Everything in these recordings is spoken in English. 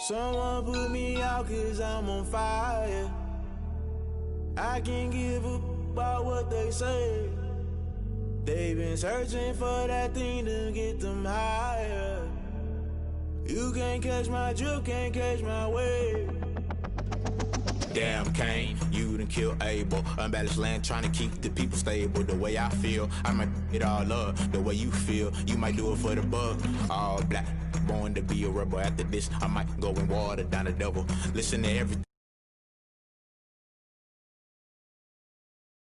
Someone put me out cause I'm on fire. I can't give a about what they say. They've been searching for that thing to get them higher. You can't catch my drift, can't catch my wave. Damn Kane, you done killed Abel. Unbalanced land trying to keep the people stable. The way I feel, I might it all up. The way you feel, you might do it for the bug. All black, born to be a rebel. After this, I might go and water down the devil. Listen to everything.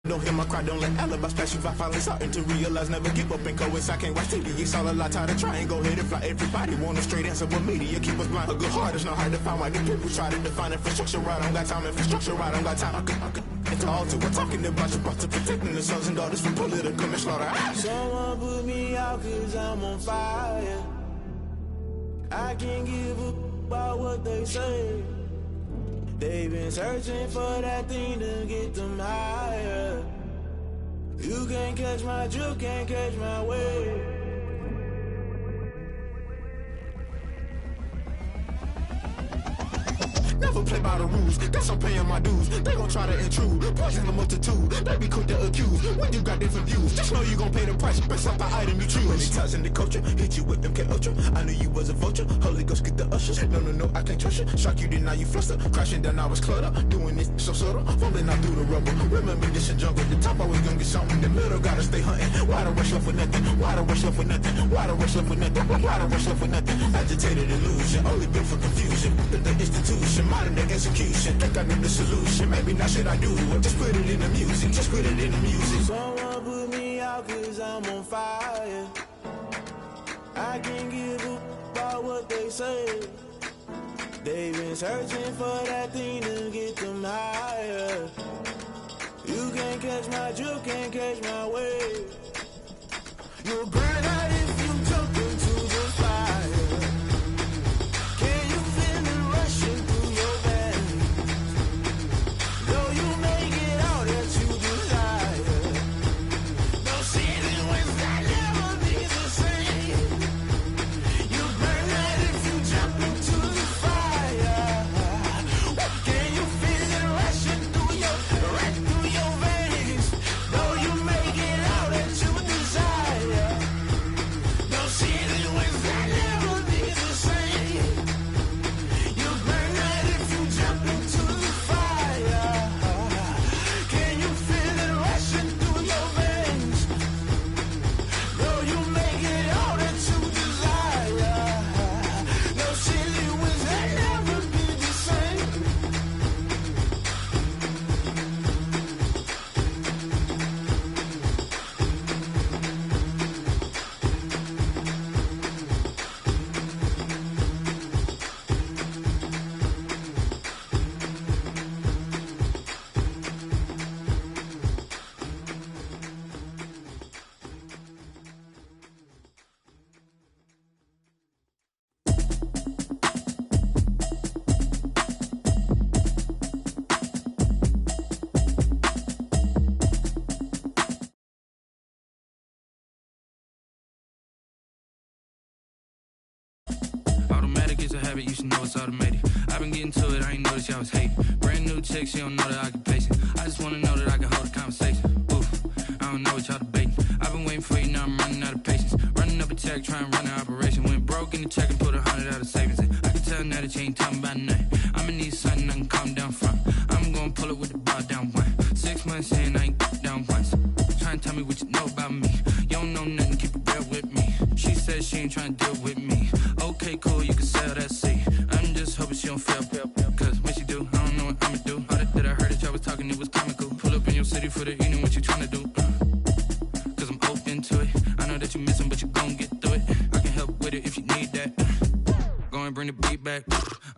Don't hear my cry, don't let alibis pass you. I finally starting to realize, never give up and coincide. I can't watch TV, it's all a lot, tired of trying. Go ahead and fly. Everybody want a straight answer, but media keep us blind. A good heart is not hard to find. Why do people try to define infrastructure right? I don't got time, infrastructure right, I don't got time. I could it's all to we're talking about your to protecting the sons and daughters from political manslaughter. Someone put me out cause I'm on fire. I can't give a about what they say. They've been searching for that thing to get them higher. You can't catch my drift, can't catch my wave. Never play by the rules, guess I'm paying my dues. They gon' try to intrude, poison the multitude. They be quick to accuse, when you got different views. Just know you gon' pay the price, based off the item you choose. Many times in the culture, hit you with MK Ultra. I knew you was a vulture, Holy Ghost get the ushers. No, I can't trust you. Shock you, then now you fluster. Crashing down, I was cluttered. Doing this so subtle, falling out through the rubble. Remember this a jungle, the top always gonna get something. The middle gotta stay hunting. Why the rush left with nothing? Why the rush left with nothing? Why the rush left with nothing? Why the rush left with nothing? Agitated illusion, only built for confusion. The institution, modern day execution. Think I know the solution. Maybe not should I do it? Just put it in the music. Just put it in the music. Someone put me out cause I'm on fire. I can't give a about what they say. They've been searching for that thing to get them higher. You can't catch my drift, can't catch my wave. You'll burn out if you jump into the fire. Can you feel it rushing through your veins? Though you make it all that you desire. No season wins that never be the same. You burn out if you jump into the fire. Can you feel it rushing through your veins? Though you make it all that you desire. No season wins that never be the same. You burn out if you jump into the fire. Can you feel it rushing through your veins? Though you make it all that you desire. No silly wins that never be the same. Automatic is a habit, you should know it's automated. I've been getting to it, I ain't noticed y'all was hating. Brand new chick, she don't know that I can pace it. I just wanna know that I can hold a conversation. Oof, I don't know what y'all debating. I've been waiting for you, now I'm running out of patience. Running up a check, trying to run an operation. Went broke in the check and put 100 out of savings in. I can tell now that you ain't talking about nothing. I'ma need something I can calm down from. I'm gonna pull it with the bar down one. 6 months in, I ain't down once. Trying to tell me what you know about me. You don't know nothing, keep it real with me. She said she ain't trying to deal with me. Okay, cool, you can sell that seat. I'm just hoping she don't fail. Cause when she do, I don't know what I'ma do. All that I heard that y'all was talking, it was comical. Pull up in your city for the evening, what you tryna do? Cause I'm open to it. I know that you missing, but you gon' get through it. I can help with it if you need that. Go and bring the beat back.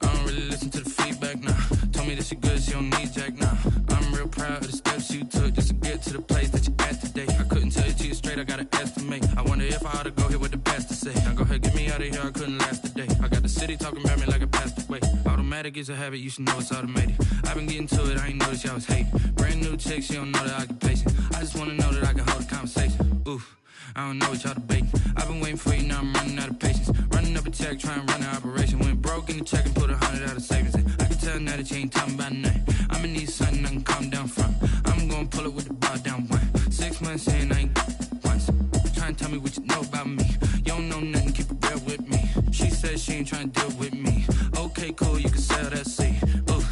I don't really listen to the feedback, nah. Told me that she good, she don't need jack, nah. I'm real proud of the steps you took just to get to the place that you at today. I couldn't tell you to you straight, I gotta estimate. I wonder if I ought to go here with the best to say. Now go ahead, get me out of here, I couldn't last a day. I got the city talking about me like a passed away. Automatic is a habit, you should know it's automated. I've been getting to it, I ain't noticed y'all was hating. Brand new chick, she don't know that I can pace it. I just wanna know that I can hold a conversation. Oof, I don't know what y'all debating. I've been waiting for you, now I'm running out of patience. Running up a check, trying to run an operation. Went broke broke in the check and put 100 out of savings in. I can tell now that you ain't talking about nothing. I'ma need something I can calm down from. I'm gonna pull it with the bar down one. 6 months in, I ain't once. Try and tell me what you know about me. You don't know nothing, keep it real with me. She said she ain't trying to deal with me. Okay, cool, you can sell that seed. Ooh,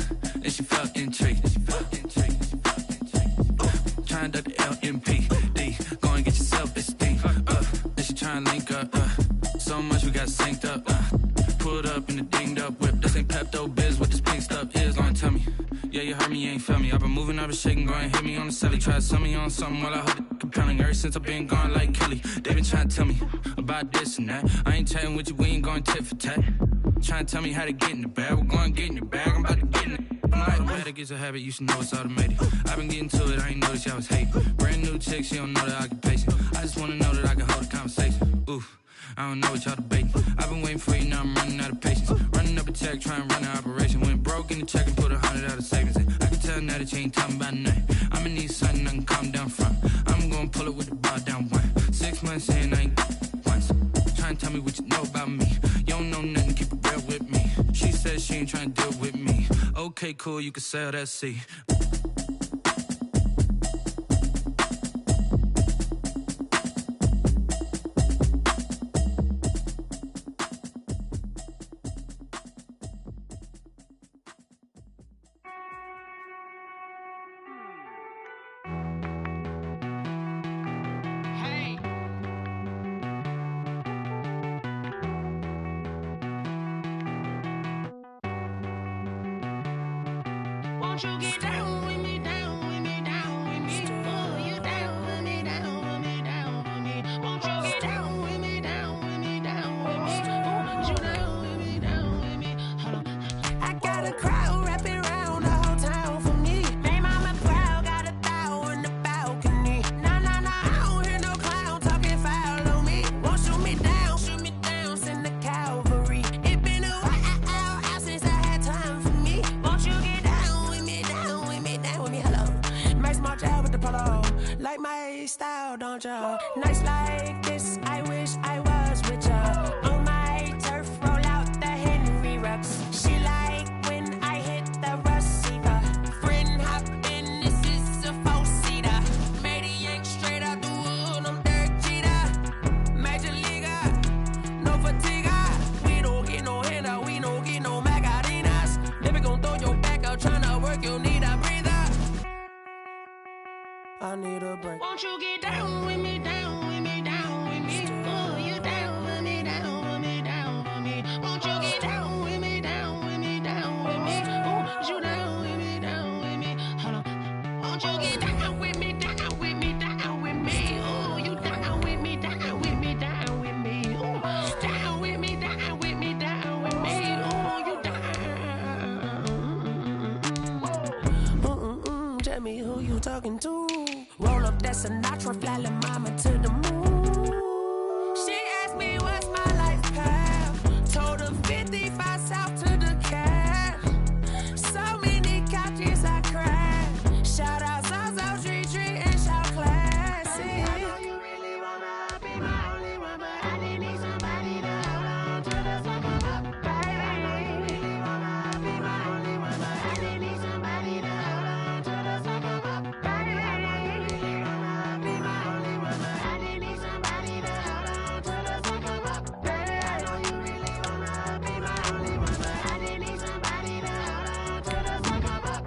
and she felt intrigued. Try and duck the LMPD. Go and get your self-esteem. And she try and link up. So much we got synced up. Pulled up in the dinged up whip. This ain't Pepto-Biz, what this pink stuff is. Long tell me. Yeah, you heard me, you ain't felt me. I've been moving, I've been shaking, go and hit me on the celly. Try to sell me on something while I hold it compelling. Ever since I've been gone like Kelly, they been trying to tell me about this and that. I ain't chatting with you, we ain't going tit for tat. Trying to tell me how to get in the bag. We're going to get in the bag, I'm about to get in it. I'm like, automatic is a habit, you should know it's automated. I've been getting to it, I ain't noticed y'all was hating. Brand new chick, she don't know the occupation. I just wanna know that I can hold a conversation. Oof, I don't know what y'all debating. I've been waiting for you, now I'm running out of patience. Running up a check, trying to run an operation. Went broke in the check and put 100 out of savings in. I can tell now that you ain't talking about nothing. I'ma need something I can calm down from. I'm gonna pull it with the bar down one. 6 months in, I ain't once. Trying to tell me what you know about me. You don't know nothing, keep it real with me. She said she ain't trying to deal with me. Okay, cool, you can sell that seed. Won't you get down with me, down with me, down with me? Oh, you down with me, down with me, down with me. Won't you get down with me, down with me, down with me? Oh, you down with me, down with me. Hold on. I got a crowd wrapping around the whole town for me. Hey, mama proud, got a thou in the balcony. Nah, nah, nah, I don't hear no clown talking foul on me. Won't shoot me down, send the cavalry. It been a while since I had time for me. Won't you get down with me, down with me, down with me? Hello. Max March out with the polo. Like my style, don't ya? Nights like this, I wish I was with ya. On my turf, roll out the Henry Rux. She like when I hit the receiver. Friend hop in, this is a four-seater. Made a yank straight out the wood, I'm Derek Jeter. Major leaguer, no fatigue. We don't get no handout, we don't get no Macarinas. Never gon' throw your back out, tryna work, you need a breather. I need a break. Won't you get down with me, down with me, down with me? Oh, you down with me, down with me, down with me. Won't you get down with me, down with me, down with me? Oh, you down with me, down with me. Hold on. Won't you get down with me, down with me, down with me? Oh, you down with me, down with me, down with me. Oh, down with me, down with me, down with me. Oh, you down. Tell me who you talking to. Roll up that Sinatra, fly la mama to the moon. She asked me what's my life path. Told her 55 south to the cab. So many couches I cried. Shout out South Street and shout classic. I know you really wanna be my only one, but I didn't need somebody to hold on to the second up. Baby, I know you really wanna be my only one, but I didn't need somebody to hold on to the second up. Baby, I know you really wanna be my only one, but I didn't need somebody to hold on to the second up. Baby, I know you really wanna be my only one, but I didn't need somebody to hold on to the second up.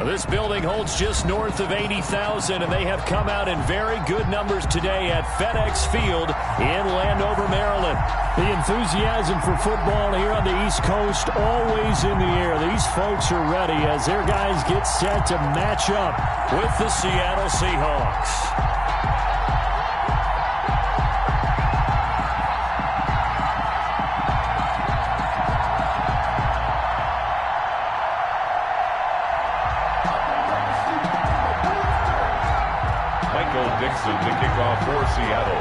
This building holds just north of 80,000, and they have come out in very good numbers today at FedEx Field in Landover, Maryland. The enthusiasm for football here on the East Coast always in the air. These folks are ready as their guys get set to match up with the Seattle Seahawks. Michael Dixon to kick off for Seattle.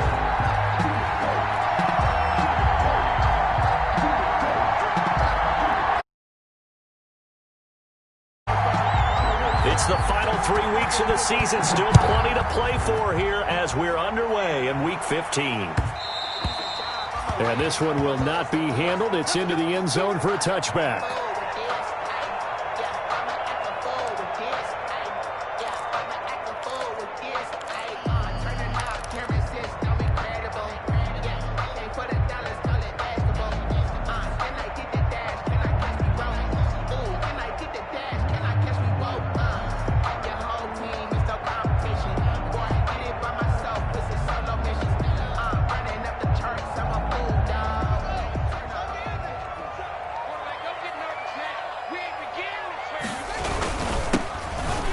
It's the final 3 weeks of the season. Still plenty to play for here as we're underway in Week 15. And this one will not be handled. It's into the end zone for a touchback.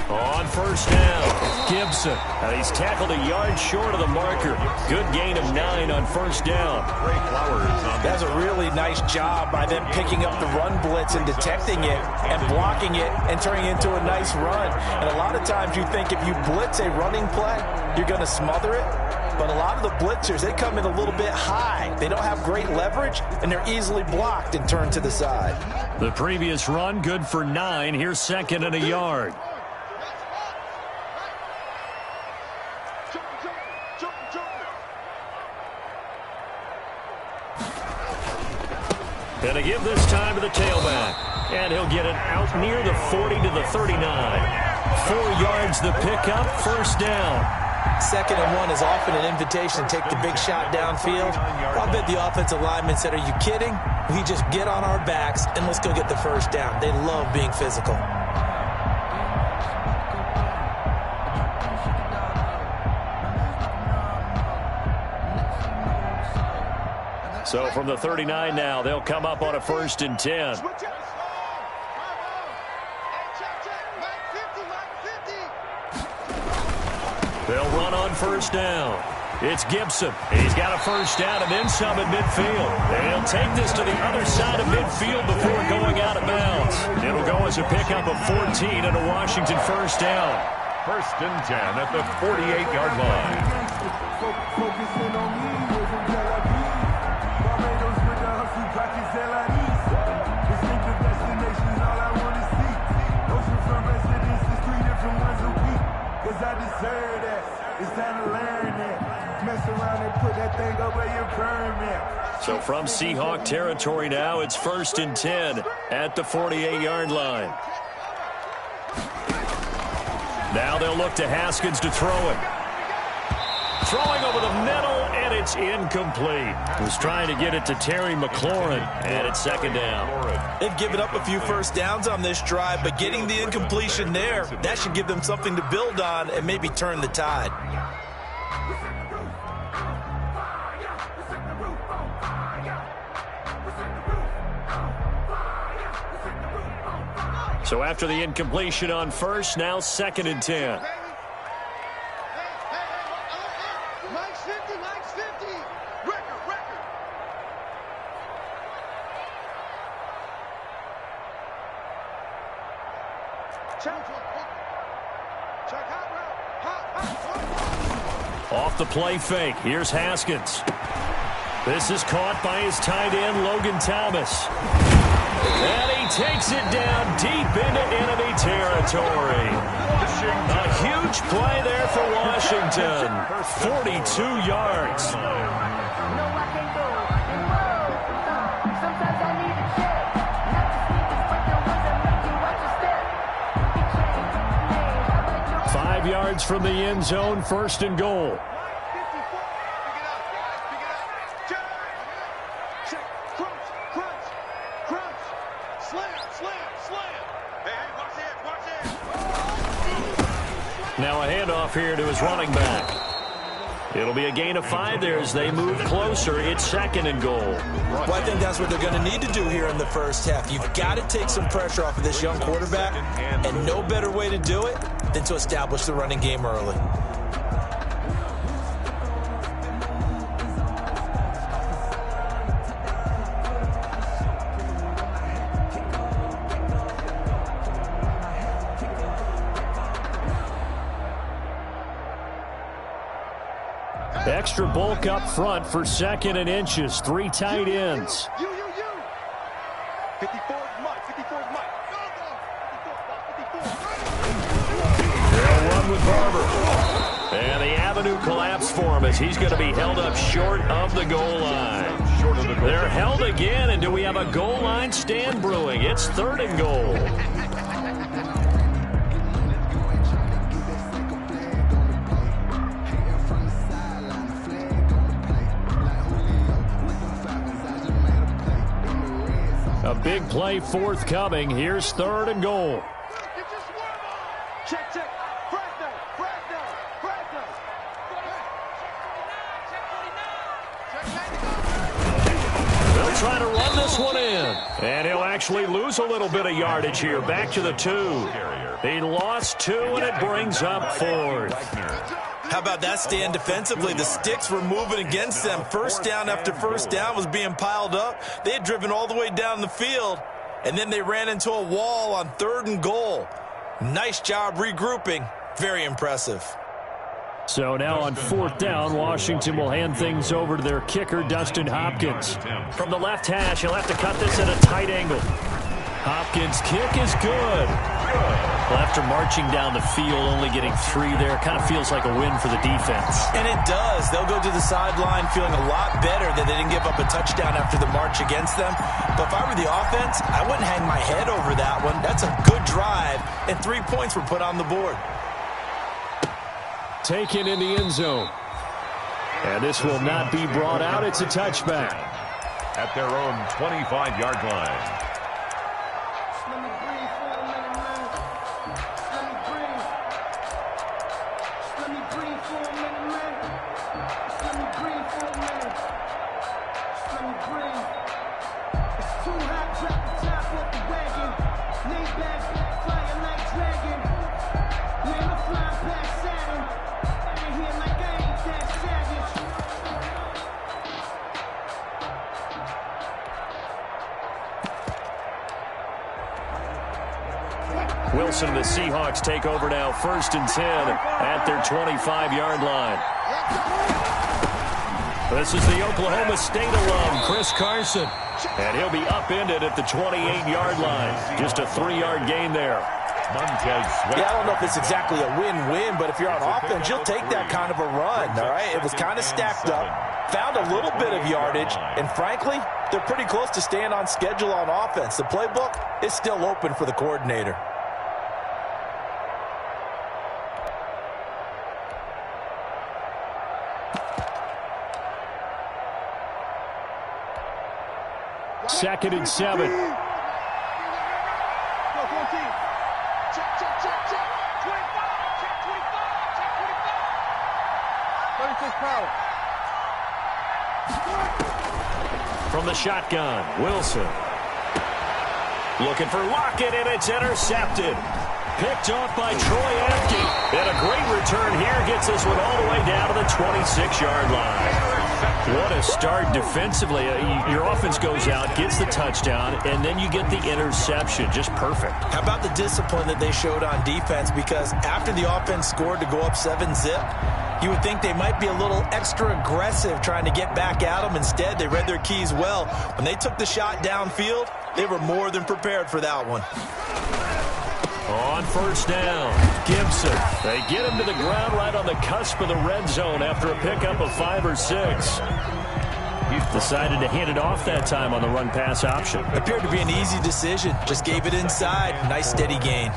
On first down, Gibson. He's tackled a yard short of the marker. Good gain of 9 on first down. Trey Flowers. That's a really nice job by them picking up the run blitz and detecting it and blocking it and turning it into a nice run. And a lot of times you think if you blitz a running play, you're going to smother it. But a lot of the blitzers, they come in a little bit high. They don't have great leverage, and they're easily blocked and turned to the side. The previous run, good for 9. Here's second and a yard. And a give this time to the tailback. And he'll get it out near the 40 to the 39. 4 yards the pickup, first down. 2nd and 1 is often an invitation to take the big shot downfield. I bet the offensive lineman said, "Are you kidding? We just get on our backs and let's go get the first down." They love being physical. So from the 39 now, they'll come up on a 1st and 10. They'll run on first down. It's Gibson. He's got a first down and then some at midfield. And he'll take this to the other side of midfield before going out of bounds. It'll go as a pickup of 14 and a Washington first down. 1st and 10 at the 48-yard line. So from Seahawk territory now, it's 1st and 10 at the 48-yard line. Now they'll look to Haskins to throw it. Throwing over the middle, and it's incomplete. Was trying to get it to Terry McLaurin, and it's 2nd down. They've given up a few first downs on this drive, but getting the incompletion there, that should give them something to build on and maybe turn the tide. So after the incompletion on first, now 2nd and 10. Mike's 50, Mike's 50. Record. Check hot. Off the play fake. Here's Haskins. This is caught by his tight end, Logan Thomas. And he takes it down deep into enemy territory. A huge play there for Washington. 42 yards. No, I can't do it. Sometimes I need a check. Not the sneakers, but the ones that make you watch your step. 5 yards from the end zone, 1st and goal. Now a handoff here to his running back. It'll be a gain of 5 there as they move closer. It's 2nd and goal. Well, I think that's what they're going to need to do here in the first half. You've got to take some pressure off of this young quarterback, and no better way to do it than to establish the running game early. Extra bulk up front for 2nd and inches. 3 tight ends. 54 Mike. They'll run with Barber. And the avenue collapsed for him as he's going to be held up short of the goal line. They're held again, and do we have a goal line stand brewing? It's 3rd and goal. A big play forthcoming. Here's 3rd and goal. Check. They'll try to run this one in. And he'll actually lose a little bit of yardage here. Back to the 2. He lost 2, and it brings up 4th. How about that stand defensively? The sticks were moving against them. First down after first down was being piled up. They had driven all the way down the field, and then they ran into a wall on 3rd and goal. Nice job regrouping. Very impressive. So now on 4th down, Washington will hand things over to their kicker, Dustin Hopkins. From the left hash, he'll have to cut this at a tight angle. Hopkins' kick is good. Well, after marching down the field, only getting 3 there, kind of feels like a win for the defense. And it does. They'll go to the sideline feeling a lot better that they didn't give up a touchdown after the march against them. But if I were the offense, I wouldn't hang my head over that one. That's a good drive, and 3 points were put on the board. Taken in the end zone. And this will not be brought out. It's a touchback. At their own 25-yard line. Wilson and the Seahawks take over now, 1st and 10 at their 25-yard line. This is the Oklahoma State alum, Chris Carson. And he'll be upended at the 28-yard line. Just a 3-yard gain there. Yeah, I don't know if it's exactly a win-win, but if you're on offense, you'll take that kind of a run, all right? It was kind of stacked up, found a little bit of yardage, and frankly, they're pretty close to staying on schedule on offense. The playbook is still open for the coordinator. Second and 7. Check. 25. Check 25. 36 power. From the shotgun, Wilson. Looking for Lockett, and it's intercepted. Picked off by Troy Apke. And a great return here gets this one all the way down to the 26-yard line. What a start defensively. Your offense goes out, gets the touchdown, and then you get the interception. Just perfect. How about the discipline that they showed on defense? Because after the offense scored to go up 7-zip, you would think they might be a little extra aggressive trying to get back at them. Instead, they read their keys well. When they took the shot downfield, they were more than prepared for that one. On 1st down, Gibson. They get him to the ground right on the cusp of the red zone after a pickup of 5 or 6. He's decided to hand it off that time on the run-pass option. Appeared to be an easy decision. Just gave it inside. Nice steady gain.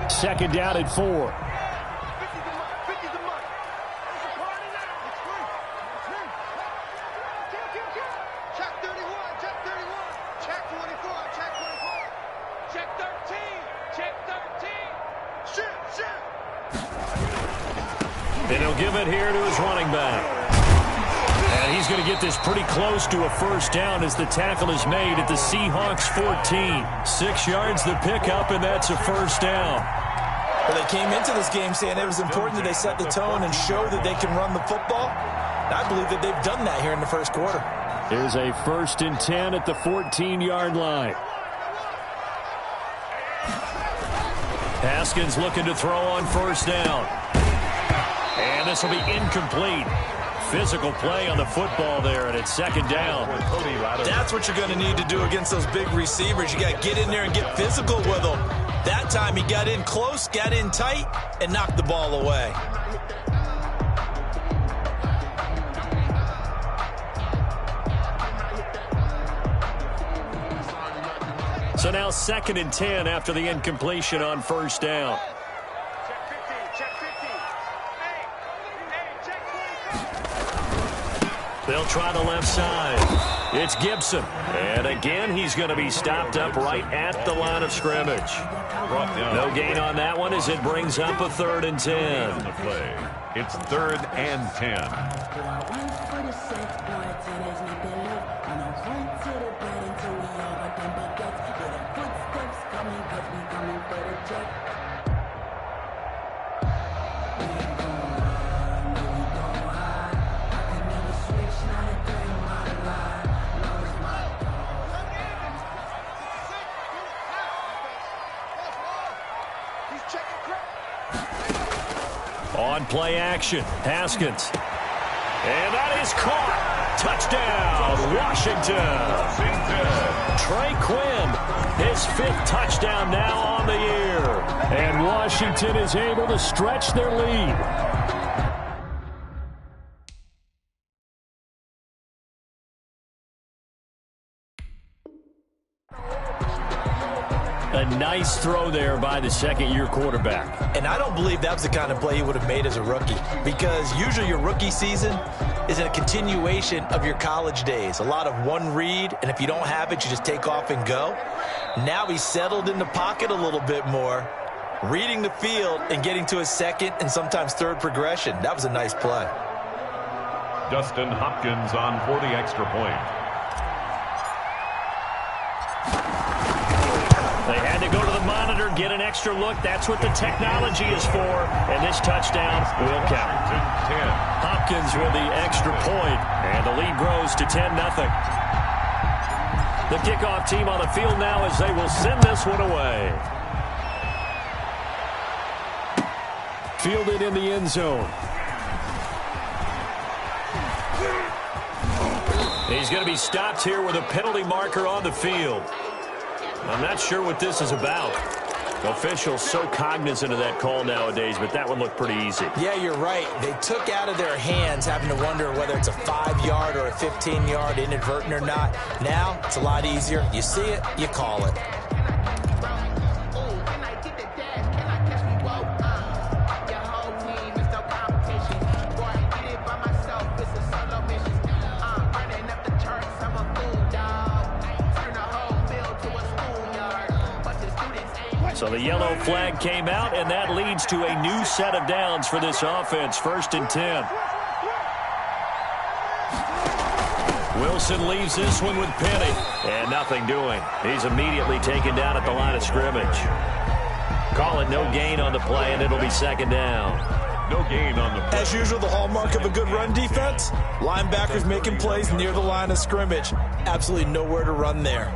2nd down and 4. And he'll give it here to his running back. And he's going to get this pretty close to a 1st down as the tackle is made at the Seahawks 14. 6 yards the pickup, and that's a 1st down. Well, they came into this game saying it was important that they set the tone and show that they can run the football. And I believe that they've done that here in the first quarter. Here's a 1st and 10 at the 14-yard line. Haskins looking to throw on 1st down. And this will be incomplete. Physical play on the football there, and it's second down. That's what you're going to need to do against those big receivers. You got to get in there and get physical with them. That time he got in close, got in tight, and knocked the ball away. So now 2nd and 10 after the incompletion on first down. They'll try the left side. It's Gibson. And again, he's going to be stopped up right at the line of scrimmage. No gain on that one as it brings up a 3rd and 10. It's 3rd and 10. On play action, Haskins. And that is caught. Touchdown, Washington. Trey Quinn, his 5th touchdown now on the year. And Washington is able to stretch their lead. A nice throw there by the second-year quarterback. And I don't believe that was the kind of play he would have made as a rookie, because usually your rookie season is a continuation of your college days. A lot of one read, and if you don't have it, you just take off and go. Now he's settled in the pocket a little bit more, reading the field and getting to his 2nd and sometimes 3rd progression. That was a nice play. Dustin Hopkins on for the extra point. They had to go to the monitor, get an extra look. That's what the technology is for. And this touchdown will count. Hopkins with the extra point, and the lead grows to 10-0. The kickoff team on the field now as they will send this one away. Fielded in the end zone. He's going to be stopped here with a penalty marker on the field. I'm not sure what this is about. Officials so cognizant of that call nowadays, but that one looked pretty easy. Yeah, you're right. They took out of their hands having to wonder whether it's a 5-yard or a 15-yard inadvertent or not. Now, it's a lot easier. You see it, you call it. So the yellow flag came out, and that leads to a new set of downs for this offense. 1st and 10. Wilson leaves this one with Penny. And nothing doing. He's immediately taken down at the line of scrimmage. Call it no gain on the play, and it'll be 2nd down. No gain on the play. As usual, the hallmark of a good run defense, linebackers making plays near the line of scrimmage. Absolutely nowhere to run there.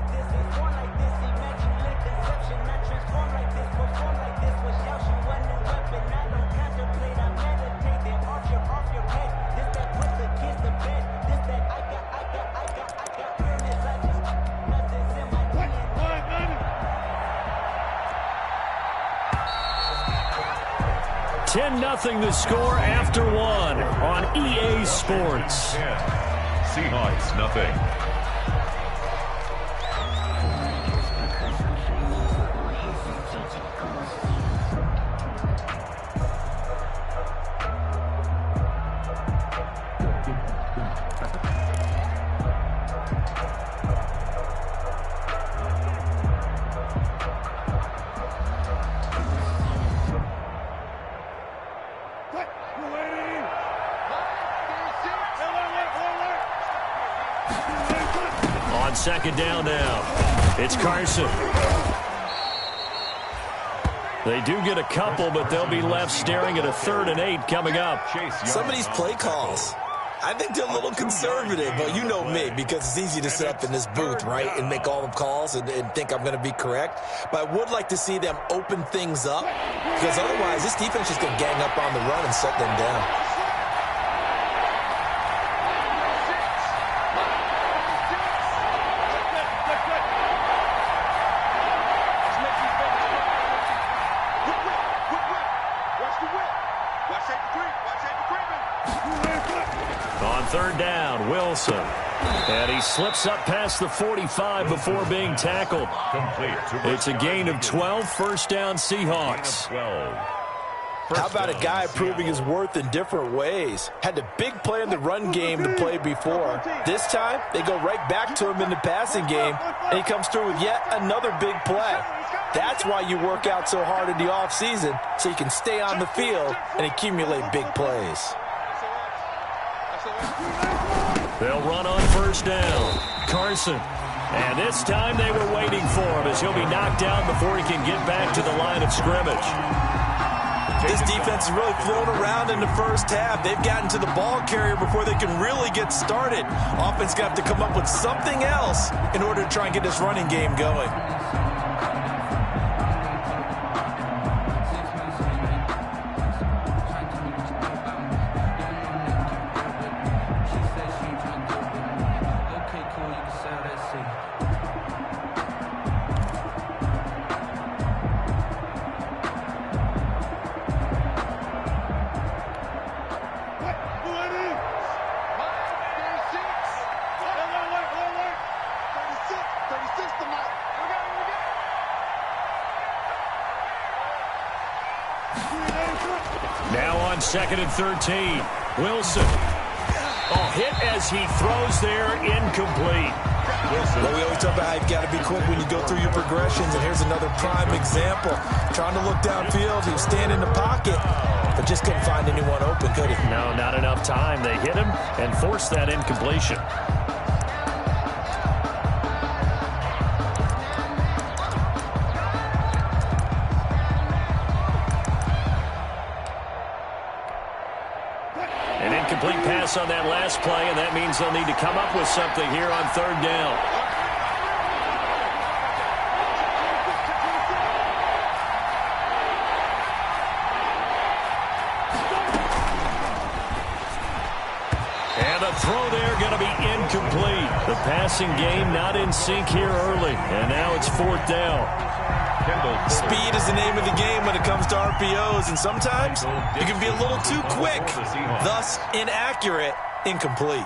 Nothing the score after one on EA Sports. Seahawks, nothing. On 2nd down now, it's Carson. They do get a couple, but they'll be left staring at a 3rd and 8 coming up. Some of these play calls, I think they're a little conservative, but you know me, because it's easy to sit up in this booth, right, and make all the calls and think I'm going to be correct. But I would like to see them open things up because otherwise this defense is going to gang up on the run and shut them down. On third down, Wilson. And he slips up past the 45 before being tackled. It's a gain of 12, first down Seahawks. How about a guy proving his worth in different ways? Had a big play in the run game to play before. This time, they go right back to him in the passing game, and he comes through with yet another big play. That's why you work out so hard in the offseason, so you can stay on the field and accumulate big plays. They'll run on first down. Carson. And this time they were waiting for him as he'll be knocked down before he can get back to the line of scrimmage. This defense is really flown around in the first half. They've gotten to the ball carrier before they can really get started. Offense got to come up with something else in order to try and get this running game going. Now on 2nd and 13. Wilson. Oh, hit as he throws there, incomplete. Well, we always talk about how you've got to be quick when you go through your progressions, and here's another prime example. Trying to look downfield, he was standing in the pocket, but just couldn't find anyone open, could he? No, not enough time. They hit him and forced that incompletion. An incomplete pass on that last play, and that means they'll need to come up with something here on third down. And a throw there going to be incomplete. The passing game not in sync here early, and now it's fourth down. Speed is the name of the game when it comes to RPOs, and sometimes you can be a little too quick, thus inaccurate, incomplete.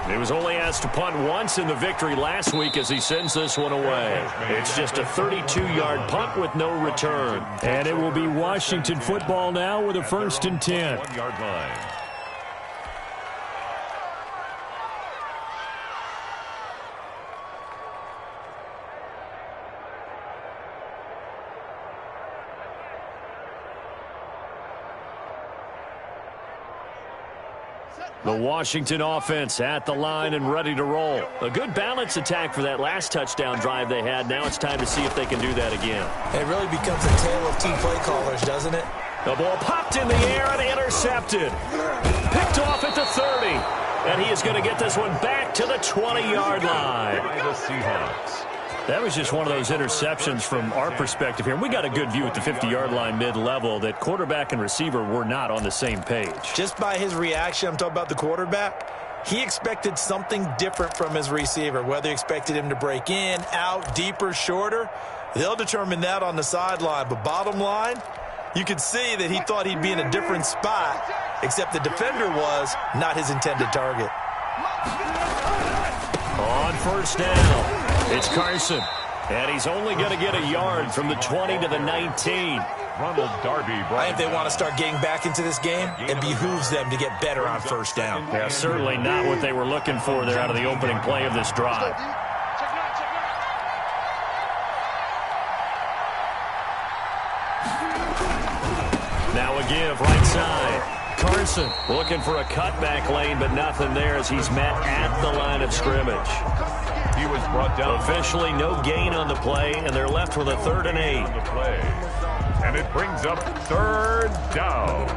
He was only asked to punt once in the victory last week as he sends this one away. It's just a 32-yard punt with no return. And it will be Washington football now with a 1st and 10. 1-yard line. The Washington offense at the line and ready to roll. A good balance attack for that last touchdown drive they had. Now it's time to see if they can do that again. It really becomes a tale of two play callers, doesn't it? The ball popped in the air and intercepted. Picked off at the 30. And he is going to get this one back to the 20-yard line. By the Seahawks. That was just one of those interceptions from our perspective here. We got a good view at the 50-yard line mid-level that quarterback and receiver were not on the same page. Just by his reaction, I'm talking about the quarterback, he expected something different from his receiver. Whether he expected him to break in, out, deeper, shorter, they'll determine that on the sideline. But bottom line, you could see that he thought he'd be in a different spot, except the defender was not his intended target. On first down. It's Carson, and he's only going to get a yard from the 20 to the 19. Ronald Darby. I think they want to start getting back into this game. It behooves them to get better on first down. Yeah, certainly not what they were looking for there out of the opening play of this drive. Now a give right side. Carson looking for a cutback lane, but nothing there as he's met at the line of scrimmage. He was brought down. Officially no gain on the play, and they're left with a 3rd and 8. And it brings up 3rd down.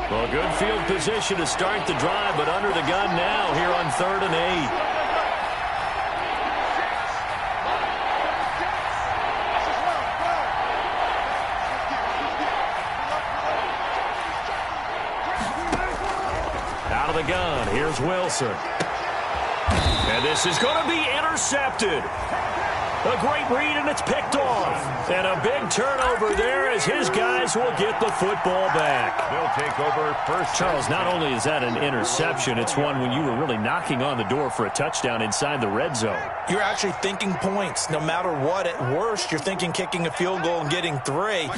Well, good field position to start the drive, but under the gun now here on 3rd and 8. Out of the gun, here's Wilson. And this is going to be intercepted. A great read, and it's picked off. And a big turnover there as his guys will get the football back. They'll take over first. Charles, not only is that an interception, it's one when you were really knocking on the door for a touchdown inside the red zone. You're actually thinking points. No matter what, at worst, you're thinking kicking a field goal and getting 3.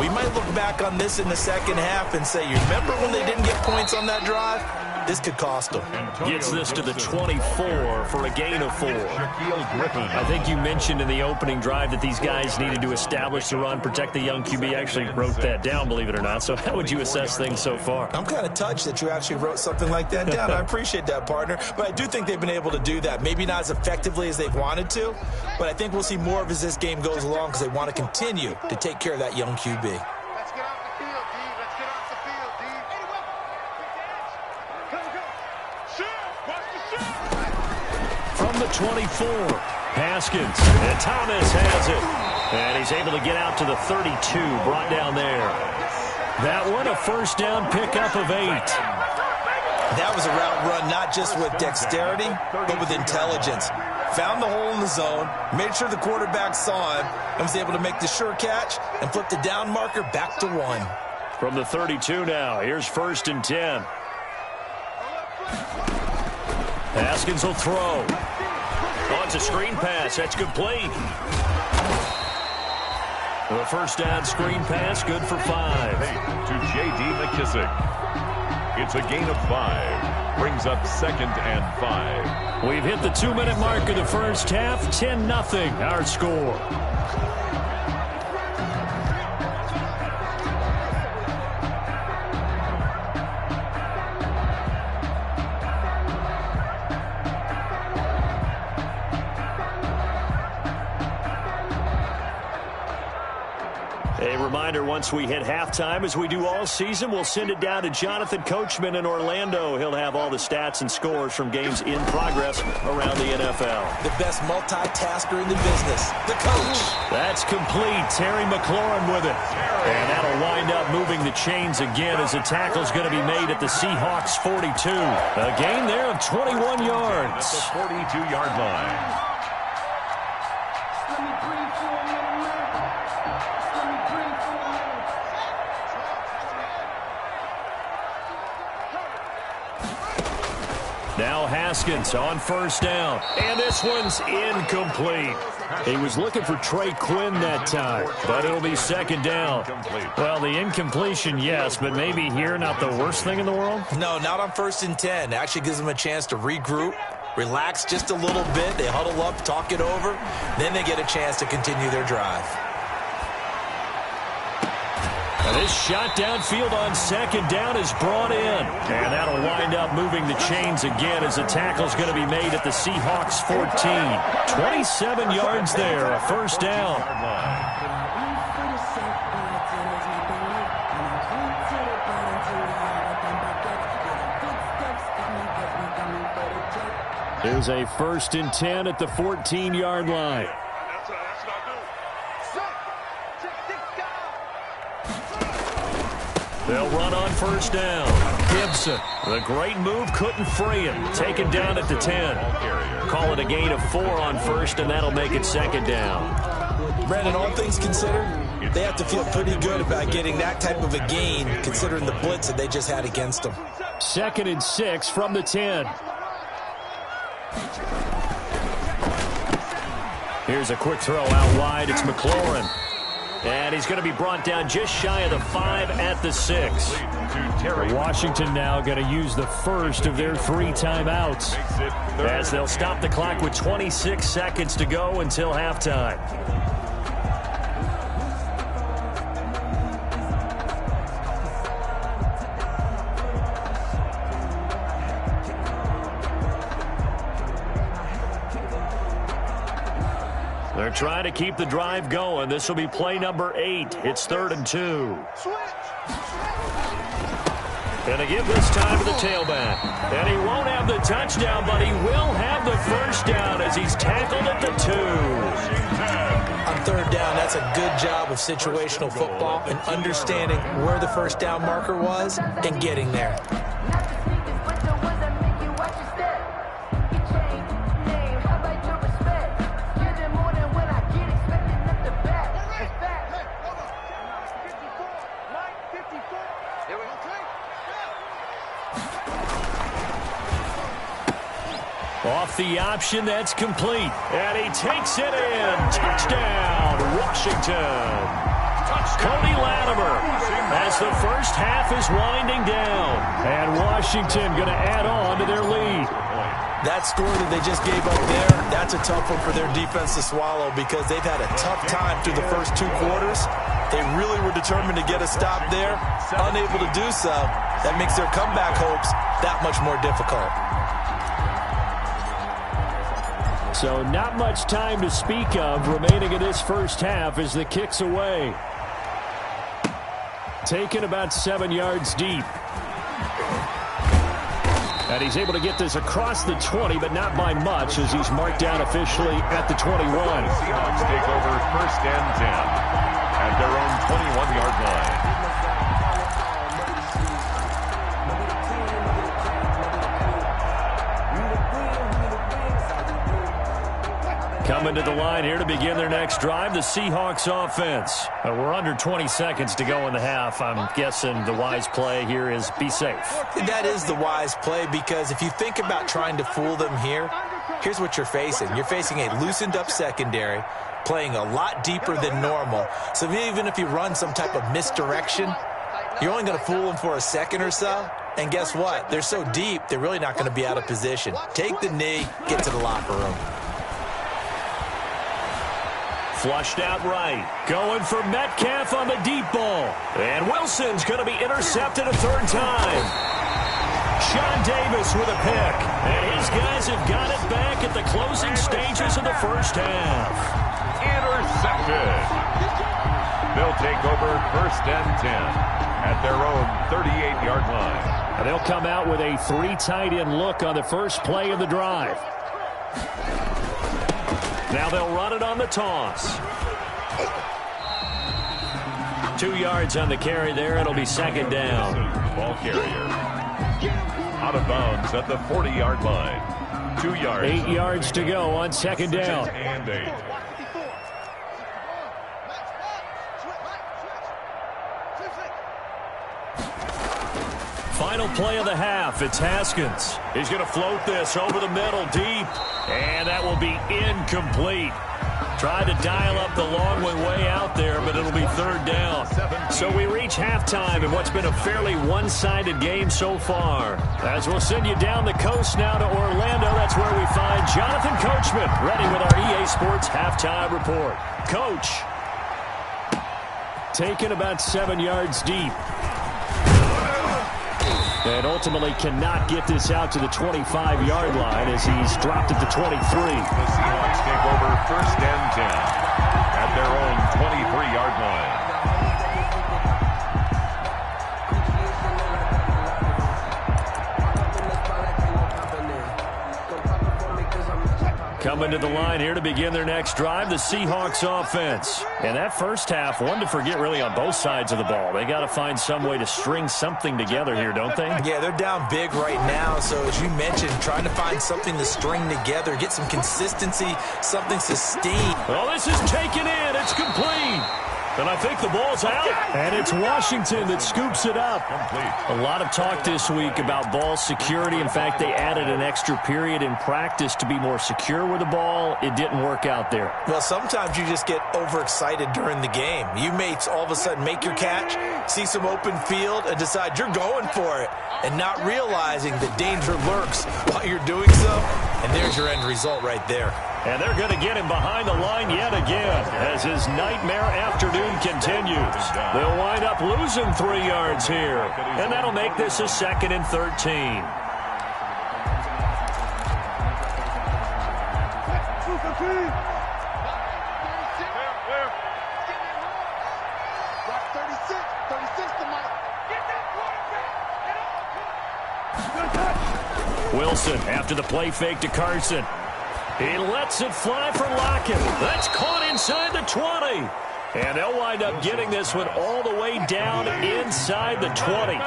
We might look back on this in the second half and say, you remember when they didn't get points on that drive? This could cost them. Gets this to the 24 for a gain of 4. I think you mentioned in the opening drive that these guys needed to establish the run, protect the young QB. I actually wrote that down, believe it or not. So how would you assess things so far? I'm kind of touched that you actually wrote something like that down. I appreciate that, partner. But I do think they've been able to do that. Maybe not as effectively as they've wanted to, but I think we'll see more of as this game goes along because they want to continue to take care of that young QB. From the 24, Haskins, and Thomas has it. And he's able to get out to the 32, brought down there. That one, a first down pickup of 8. That was a route run not just with dexterity, but with intelligence. Found the hole in the zone, made sure the quarterback saw him, and was able to make the sure catch and flip the down marker back to 1. From the 32 now, here's 1st and 10. Haskins will throw. Oh, it's a screen pass. That's complete. The first down screen pass, good for 5. To J.D. McKissick. It's a gain of 5. Brings up 2nd and 5. We've hit the 2-minute mark of the first half. 10-0 our score. Reminder, once we hit halftime, as we do all season, we'll send it down to Jonathan Coachman in Orlando. He'll have all the stats and scores from games in progress around the NFL. The best multitasker in the business, the coach. That's complete. Terry McLaurin with it. And that'll wind up moving the chains again as the tackle's going to be made at the Seahawks 42. A gain there of 21 yards. At the 42-yard line. Now Haskins on first down. And this one's incomplete. He was looking for Trey Quinn that time, but it'll be 2nd down. Well, the incompletion, yes, but maybe here not the worst thing in the world? No, not on 1st and 10. It actually gives them a chance to regroup, relax just a little bit. They huddle up, talk it over. Then they get a chance to continue their drive. And this shot downfield on 2nd down is brought in. And that'll wind up moving the chains again as the tackle's going to be made at the Seahawks 14. 27 yards there, a first down. There's a 1st and 10 at the 14-yard line. They'll run on first down. Gibson, the great move, couldn't free him. Taken down at the 10. Call it a gain of 4 on first, and that'll make it 2nd down. Brandon, all things considered, they have to feel pretty good about getting that type of a gain, considering the blitz that they just had against them. 2nd and 6 from the 10. Here's a quick throw out wide. It's McLaurin. And he's going to be brought down just shy of the 5 at the 6. Washington now going to use the first of their 3 timeouts as they'll stop the clock with 26 seconds to go until halftime. They're trying to keep the drive going. This will be play number 8. It's 3rd and 2. And they give this time to the tailback. And he won't have the touchdown, but he will have the first down as he's tackled at the 2. On third down, that's a good job of situational football and understanding where the first down marker was and getting there. Off the option, that's complete. And he takes it in. Touchdown, Washington. Cody Latimer as the first half is winding down. And Washington going to add on to their lead. That score that they just gave up there, that's a tough one for their defense to swallow because they've had a tough time through the first 2 quarters. They really were determined to get a stop there. Unable to do so, that makes their comeback hopes that much more difficult. So not much time to speak of remaining in this first half as the kick's away. Taken about 7 yards deep. And he's able to get this across the 20, but not by much as he's marked down officially at the 21. The Seahawks take over first and 10 at their own 21-yard line. Coming to the line here to begin their next drive, the Seahawks offense. We're under 20 seconds to go in the half. I'm guessing the wise play here is be safe. That is the wise play because if you think about trying to fool them here, here's what you're facing. You're facing a loosened up secondary, playing a lot deeper than normal. So even if you run some type of misdirection, you're only going to fool them for a second or so. And guess what? They're so deep, they're really not going to be out of position. Take the knee, get to the locker room. Flushed out right. Going for Metcalf on the deep ball. And Wilson's going to be intercepted a third time. Sean Davis with a pick. And his guys have got it back at the closing stages of the first half. Intercepted. They'll take over first and 10 at their own 38-yard line. And they'll come out with a 3 tight end look on the first play of the drive. Now they'll run it on the toss. 2 yards on the carry there. It'll be second down. Ball carrier out of bounds at the 40-yard line. 2 yards. 8 yards to go on second down. And 8. Final play of the half. It's Haskins. He's going to float this over the middle deep. And that will be incomplete. Tried to dial up the long way out there, but it'll be third down. So we reach halftime in what's been a fairly one-sided game so far. As we'll send you down the coast now to Orlando, that's where we find Jonathan Coachman, ready with our EA Sports Halftime Report. Coach, taken about 7 yards deep. And ultimately cannot get this out to the 25-yard line as he's dropped at the 23. The Seahawks take over first and 10 at their own 23-yard line. Coming to the line here to begin their next drive, the Seahawks offense. And that first half, one to forget really on both sides of the ball. They got to find some way to string something together here, don't they? Yeah, they're down big right now. So as you mentioned, trying to find something to string together, get some consistency, something sustained. Well, this is taken in. It's complete. And I think the ball's out. And it's Washington that scoops it up. A lot of talk this week about ball security. In fact, they added an extra period in practice to be more secure with the ball. It didn't work out there. Well, sometimes you just get overexcited during the game. You may all of a sudden make your catch, see some open field, and decide you're going for it, and not realizing the danger lurks while you're doing so. And there's your end result right there. And they're going to get him behind the line yet again as his nightmare afternoon continues. They'll wind up losing 3 yards here, and that'll make this a 2nd and 13. Wilson after the play fake to Carson. He lets it fly for Lockett. That's caught inside the 20. And they'll wind up getting this one all the way down inside the 20.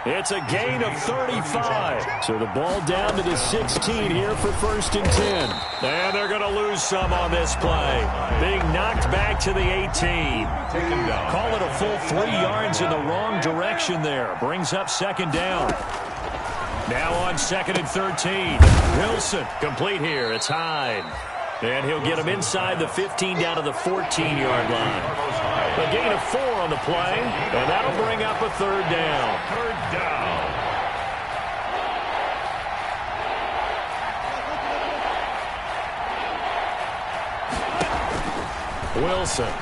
It's a gain of 35. So the ball down to the 16 here for 1st and 10. And they're going to lose some on this play. Being knocked back to the 18. Call it a full 3 yards in the wrong direction there. Brings up 2nd down. Now on 2nd and 13. Wilson complete here. It's Hyde. And he'll get him inside the 15 down to the 14-yard line. A gain of 4 on the play, and that'll bring up a 3rd down. 3rd down. Wilson.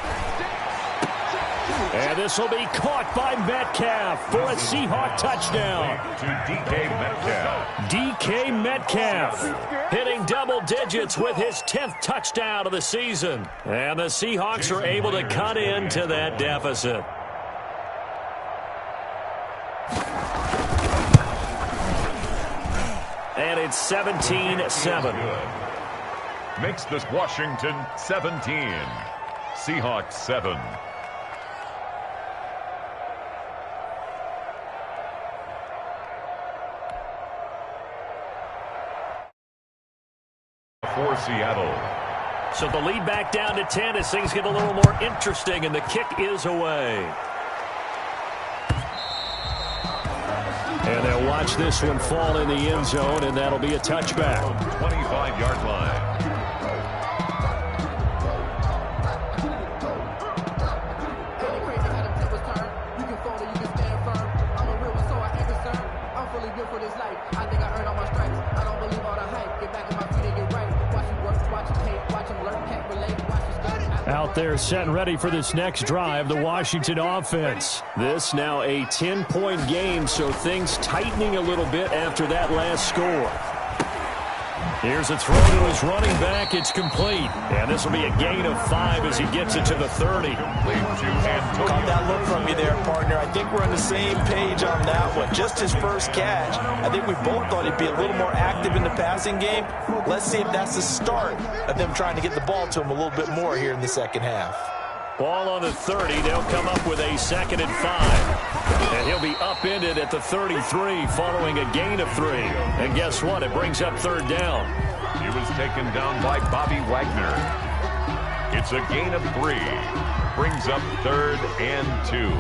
And this will be caught by Metcalf for a Seahawk touchdown. To DK Metcalf. DK Metcalf hitting double digits with his 10th touchdown of the season. And the Seahawks are able to cut into that deficit. And it's 17-7. Makes this Washington 17. Seahawks 7. For Seattle. So the lead back down to 10 as things get a little more interesting, and the kick is away. And they'll watch this one fall in the end zone, and that'll be a touchback. 25-yard line. Out there set and ready for this next drive, the Washington offense. This now a 10-point game, so things tightening a little bit after that last score. Here's a throw to his running back. It's complete. And this will be a gain of 5 as he gets it to the 30. Caught that look from you there, partner. I think we're on the same page on that one. Just his first catch. I think we both thought he'd be a little more active in the passing game. Let's see if that's the start of them trying to get the ball to him a little bit more here in the second half. Ball on the 30. They'll come up with a 2nd and 5. And he'll be upended at the 33 following a gain of 3. And guess what? It brings up 3rd down. He was taken down by Bobby Wagner. It's a gain of 3. Brings up 3rd and 2.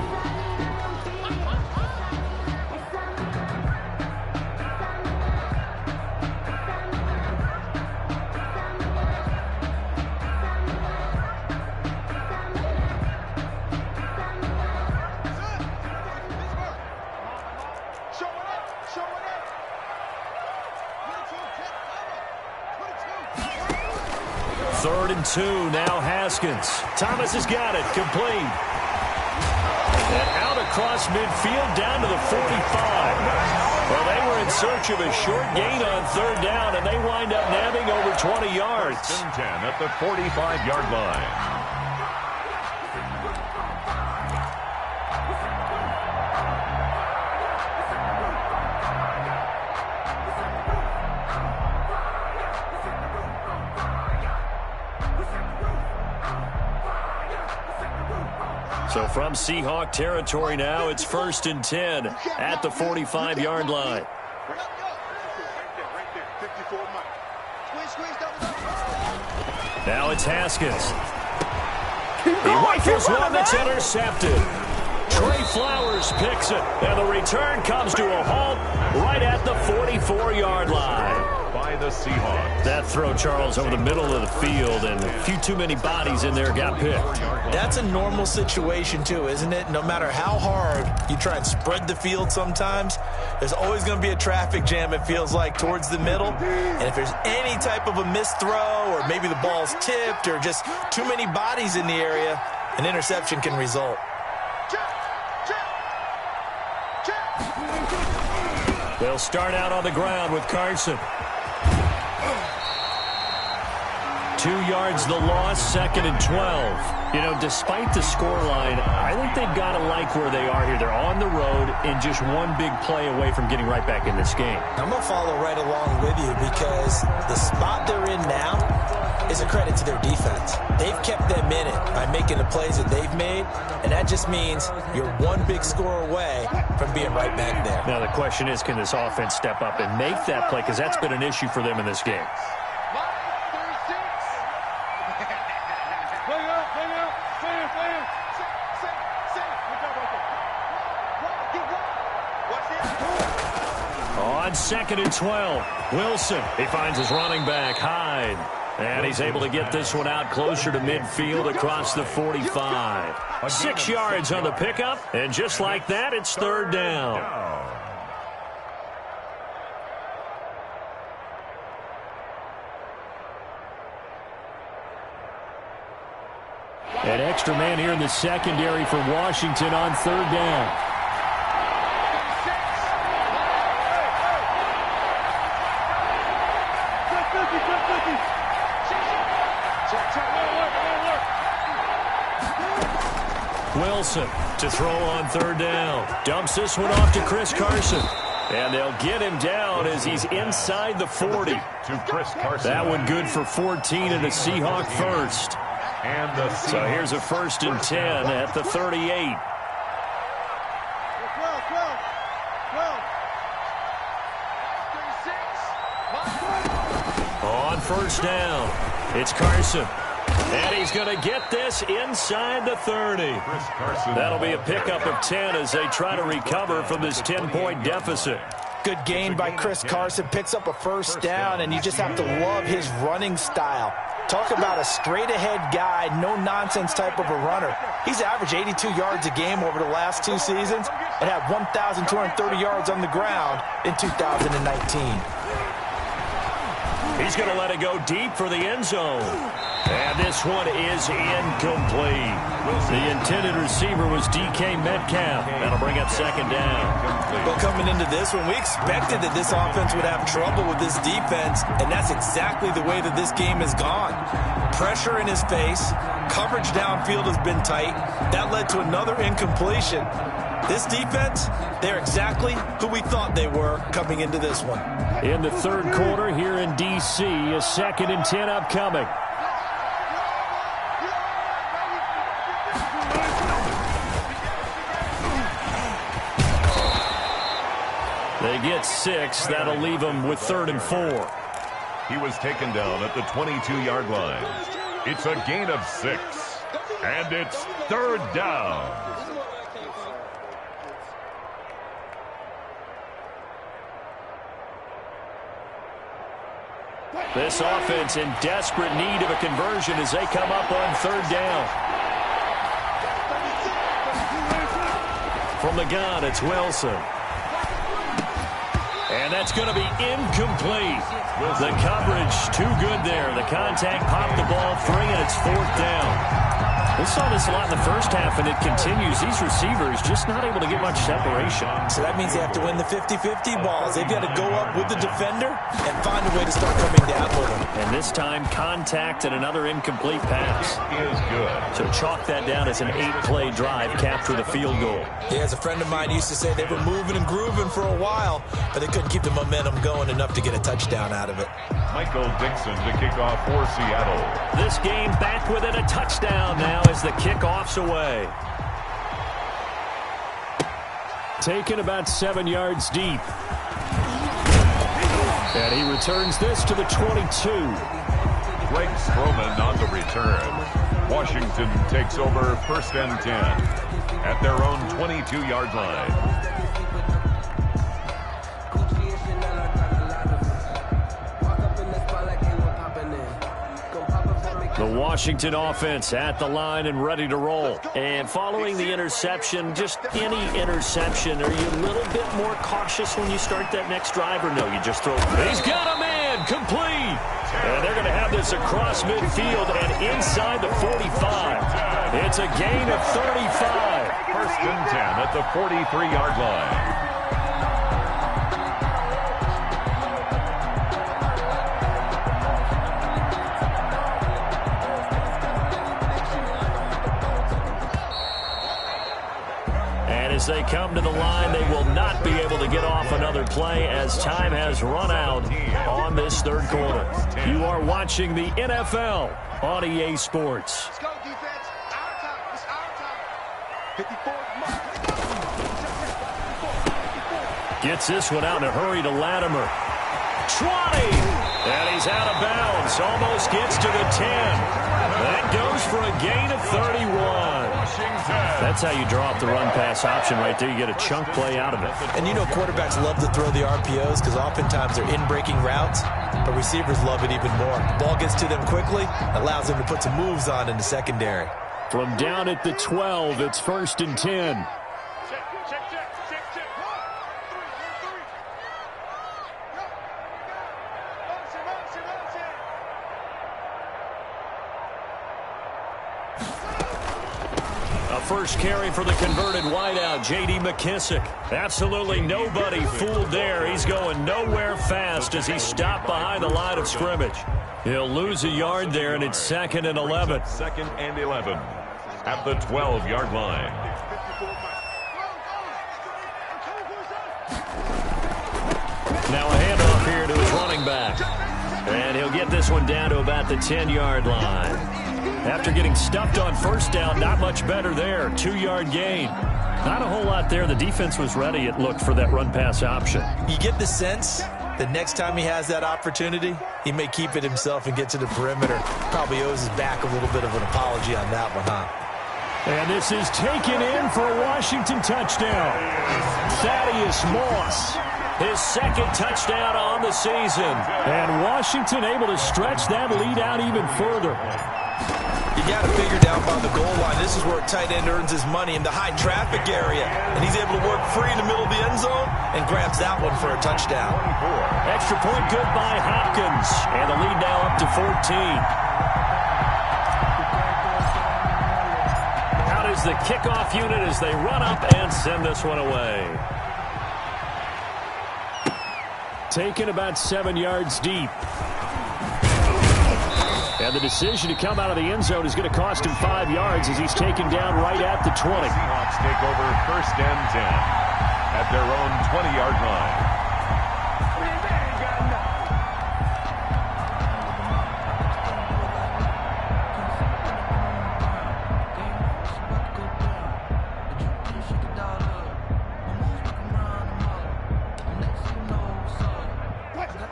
Third and 2, now Haskins. Thomas has got it, complete. And out across midfield, down to the 45. Well, they were in search of a short gain on 3rd down, and they wind up nabbing over 20 yards. 10 at the 45-yard line. So from Seahawk territory now, it's 1st and 10 at the 45-yard line. Now it's Haskins. He rifles one that's intercepted. Trey Flowers picks it, and the return comes to a halt right at the 44-yard line. By the Seahawks. That throw, Charles, over the middle of the field, and a few too many bodies in there got picked. That's a normal situation, too, isn't it? No matter how hard you try and spread the field sometimes, there's always going to be a traffic jam, it feels like, towards the middle. And if there's any type of a missed throw, or maybe the ball's tipped, or just too many bodies in the area, an interception can result. They'll start out on the ground with Carson. 2 yards the loss, 2nd and 12. You know, despite the scoreline, I think they've got to like where they are here. They're on the road and just one big play away from getting right back in this game. I'm going to follow right along with you because the spot they're in now is a credit to their defense. They've kept them in it by making the plays that they've made, and that just means you're one big score away from being right back there. Now the question is, can this offense step up and make that play? Because that's been an issue for them in this game. On 2nd and 12, Wilson. He finds his running back, Hyde. And he's able to get this one out closer to midfield across the 45. 6 yards on the pickup, and just like that, it's 3rd down. An extra man here in the secondary for Washington on 3rd down. Wilson to throw on 3rd down. Dumps this one off to Chris Carson. And they'll get him down as he's inside the 40. To Chris Carson. That one good for 14 and a Seahawk first. And the so here's a 1st and 10 at the 38. On 1st down, it's Carson. And he's going to get this inside the 30. That'll be a pickup of 10 as they try to recover from this 10-point deficit. Good gain by Chris Carson. Picks up a 1st down, and you just have to love his running style. Talk about a straight-ahead guy, no-nonsense type of a runner. He's averaged 82 yards a game over the last 2 seasons and had 1,230 yards on the ground in 2019. He's going to let it go deep for the end zone. And this one is incomplete. The intended receiver was DK Metcalf. That'll bring up 2nd down. Well, coming into this one, we expected that this offense would have trouble with this defense, and that's exactly the way that this game has gone. Pressure in his face, coverage downfield has been tight. That led to another incompletion. This defense, they're exactly who we thought they were coming into this one. In the 3rd quarter here in D.C., a 2nd and 10 upcoming. They get 6. That'll leave them with 3rd and 4. He was taken down at the 22-yard line. It's a gain of 6. And it's 3rd down. This offense in desperate need of a conversion as they come up on 3rd down. From the gun, it's Wilson. And that's going to be incomplete. The coverage too good there. The contact popped the ball free, and it's 4th down. We saw this a lot in the first half, and it continues. These receivers just not able to get much separation. So that means they have to win the 50-50 balls. They've got to go up with the defender and find a way to start coming down with them. And this time, contact and another incomplete pass. Is good. So chalk that down as an 8-play drive, capture the field goal. Yeah, as a friend of mine used to say, they were moving and grooving for a while, but they couldn't keep the momentum going enough to get a touchdown out of it. Michael Dixon to kick off for Seattle. This game back within a touchdown now as the kickoff's away. Taken about 7 yards deep. And he returns this to the 22. Greg Stroman on the return. Washington takes over 1st and 10 at their own 22-yard line. The Washington offense at the line and ready to roll. And following the interception, just any interception, are you a little bit more cautious when you start that next drive, or no, you just throw? He's got a man, complete. And they're going to have this across midfield and inside the 45. It's a gain of 35. 1st and 10 at the 43-yard line. as they come to the line. They will not be able to get off another play as time has run out on this third quarter. You are watching the NFL on EA Sports. Let's go, defense. Our time. It's our time. 54. Gets this one out in a hurry to Latimer. 20! And he's out of bounds. Almost gets to the 10. That goes for a gain of 31. That's how you draw up the run-pass option right there. You get a chunk play out of it. And you know quarterbacks love to throw the RPOs because oftentimes they're in-breaking routes, but receivers love it even more. The ball gets to them quickly, allows them to put some moves on in the secondary. From down at the 12, it's 1st and 10. First carry for the converted wideout, J.D. McKissick. Absolutely nobody fooled there. He's going nowhere fast as he stopped behind the line of scrimmage. He'll lose a yard there, and it's 2nd and 11. 2nd and 11 at the 12-yard line. Now a handoff here to his running back. And he'll get this one down to about the 10-yard line. After getting stuffed on first down, not much better there. 2-yard gain. Not a whole lot there. The defense was ready, it looked, for that run-pass option. You get the sense that next time he has that opportunity, he may keep it himself and get to the perimeter. Probably owes his back a little bit of an apology on that one, huh? And this is taken in for a Washington touchdown. Thaddeus Moss, his 2nd touchdown on the season. And Washington able to stretch that lead out even further. You got to figure down by the goal line. This is where a tight end earns his money in the high traffic area. And he's able to work free in the middle of the end zone and grabs that one for a touchdown. Extra point good by Hopkins. And the lead now up to 14. Out is the kickoff unit as they run up and send this one away. Taken about 7 yards deep. And the decision to come out of the end zone is going to cost him 5 yards as he's taken down right at the 20. Seahawks take over 1st and 10 at their own 20-yard line.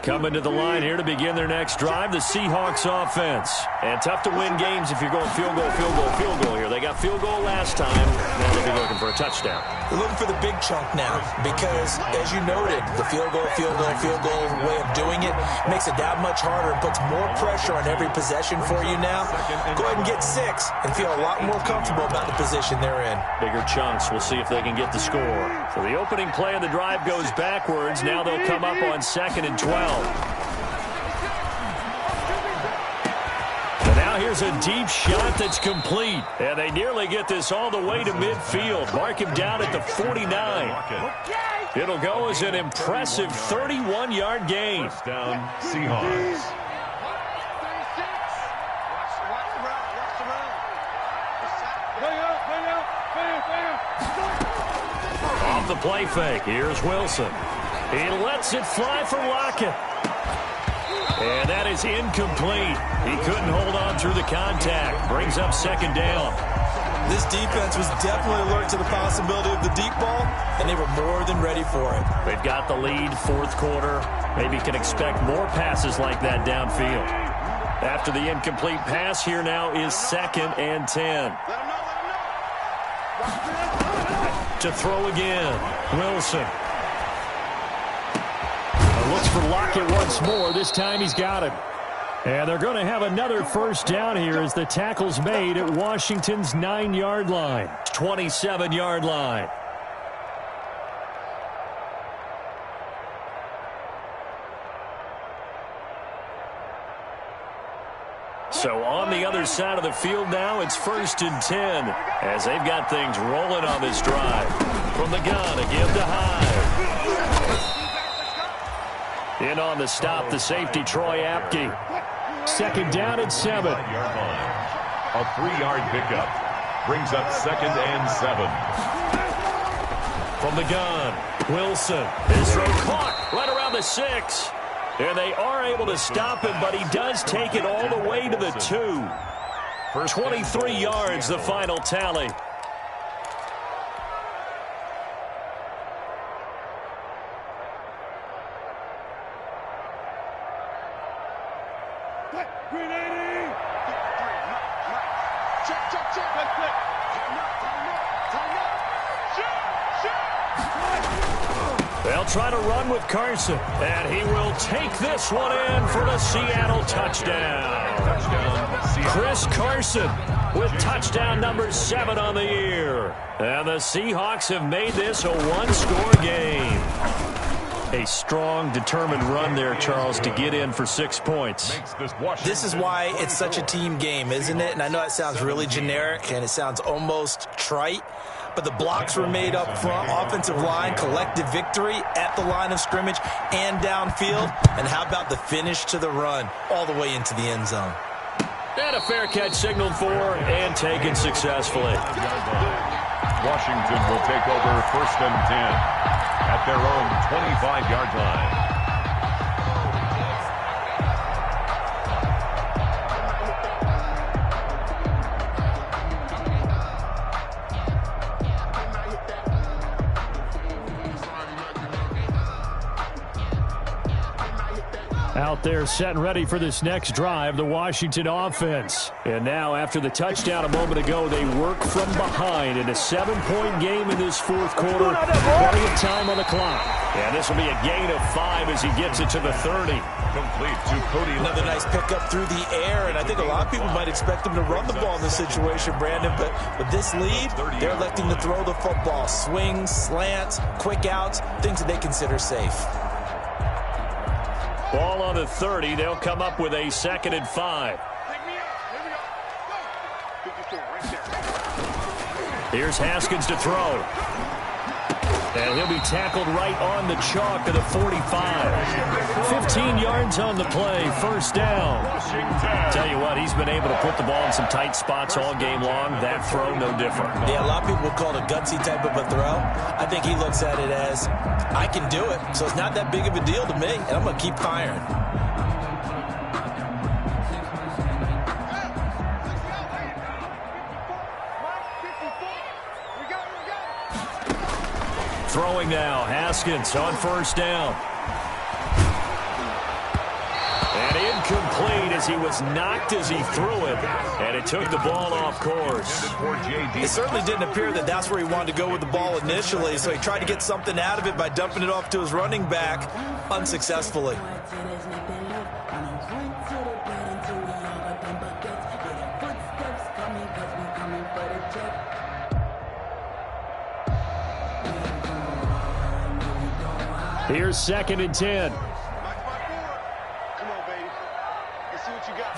Coming to the line here to begin their next drive, the Seahawks offense. And tough to win games if you're going field goal, field goal, field goal here. They got field goal last time. Now they'll be looking for a touchdown. They're looking for the big chunk now because, as you noted, the field goal way of doing it makes it that much harder and puts more pressure on every possession for you now. Go ahead and get 6 and feel a lot more comfortable about the position they're in. Bigger chunks. We'll see if they can get the score. So the opening play of the drive goes backwards. Now they'll come up on 2nd and 12. And now here's a deep shot that's complete. And they nearly get this all the way to midfield. Mark him down at the 49. It'll go as an impressive 31-yard gain. First down, Seahawks. Off the play fake, here's Wilson. He lets it fly for Lockett. And that is incomplete. He couldn't hold on through the contact. Brings up 2nd down. This defense was definitely alert to the possibility of the deep ball, and they were more than ready for it. They've got the lead, 4th quarter. Maybe can expect more passes like that downfield. After the incomplete pass, here now is 2nd and 10. To throw again, Wilson. Looks for Lockett once more. This time he's got it. And they're going to have another first down here as the tackle's made at Washington's 9-yard line. 27-yard line. So on the other side of the field now, it's 1st and 10 as they've got things rolling on this drive. From the gun, a give to Hyde. In on the stop, the safety, Troy Apke. 2nd down and 7. A 3-yard pickup brings up 2nd and 7. From the gun, Wilson. His throw caught right around the 6. And they are able to stop him, but he does take it all the way to the 2. For 23 yards, the final tally. They'll try to run with Carson, and he will take this one in for the Seattle touchdown. Chris Carson with touchdown number 7 on the year. And the Seahawks have made this a one-score game. A strong, determined run there, Charles, to get in for 6 points. This is why it's such a team game, isn't it? And I know it sounds really generic, and it sounds almost trite, but the blocks were made up front, offensive line, collective victory at the line of scrimmage and downfield. And how about the finish to the run all the way into the end zone? And a fair catch signaled for and taken successfully. Washington will take over 1st and 10 at their own 25-yard line. Out there set and ready for this next drive, the Washington offense. And now after the touchdown a moment ago, they work from behind in a 7-point game in this 4th quarter. Plenty of time on the clock. And this will be a gain of 5 as he gets it to the 30. Complete to Cody. Another nice pickup through the air, and I think a lot of people might expect him to run the ball in this situation, Brandon, but with this lead, they're electing to throw the football. Swings, slants, quick outs, things that they consider safe. Ball on the 30. They'll come up with a 2nd and 5. Here's Haskins to throw. And he'll be tackled right on the chalk of the 45. 15 yards on the play. 1st down. Tell you what, he's been able to put the ball in some tight spots all game long. That throw, no different. Yeah, a lot of people would call it a gutsy type of a throw. I think he looks at it as, I can do it, so it's not that big of a deal to me, and I'm going to keep firing. Throwing now, Haskins on 1st down. And incomplete as he was knocked as he threw it. And it took the ball off course. It certainly didn't appear that that's where he wanted to go with the ball initially, so he tried to get something out of it by dumping it off to his running back unsuccessfully. Here's 2nd and 10. Come on, baby. Let's see what you got.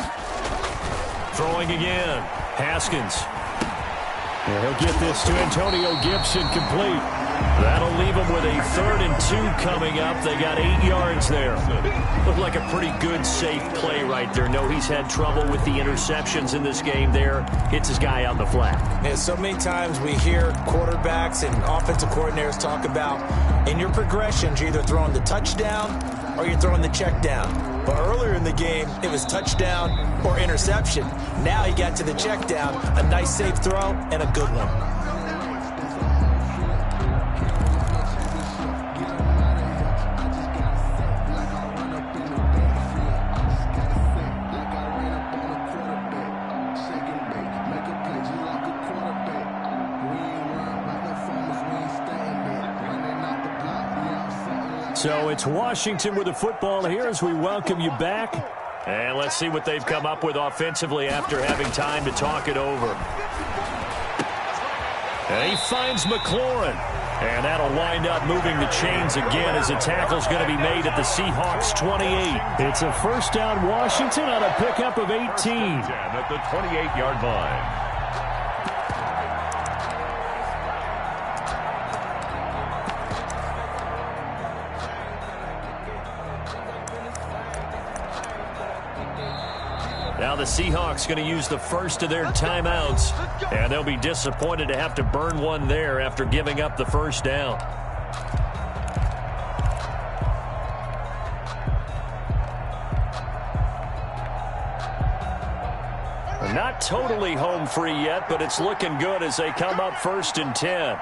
Throwing again. Haskins. And he'll get this to Antonio Gibson complete. That'll leave him with a 3rd and 2 coming up. They got 8 yards there. Looked like a pretty good, safe play right there. No, he's had trouble with the interceptions in this game there. Hits his guy out in the flat. Yeah, so many times we hear quarterbacks and offensive coordinators talk about in your progressions, you're either throwing the touchdown or you're throwing the check down. But earlier in the game, it was touchdown or interception. Now he got to the check down, a nice safe throw, and a good one. So it's Washington with the football here as we welcome you back. And let's see what they've come up with offensively after having time to talk it over. And he finds McLaurin. And that'll wind up moving the chains again as a tackle's going to be made at the Seahawks 28. It's a 1st down Washington on a pickup of 18. At the 28-yard line. Now the Seahawks going to use the first of their timeouts, and they'll be disappointed to have to burn one there after giving up the first down. Not totally home free yet, but it's looking good as they come up 1st and 10.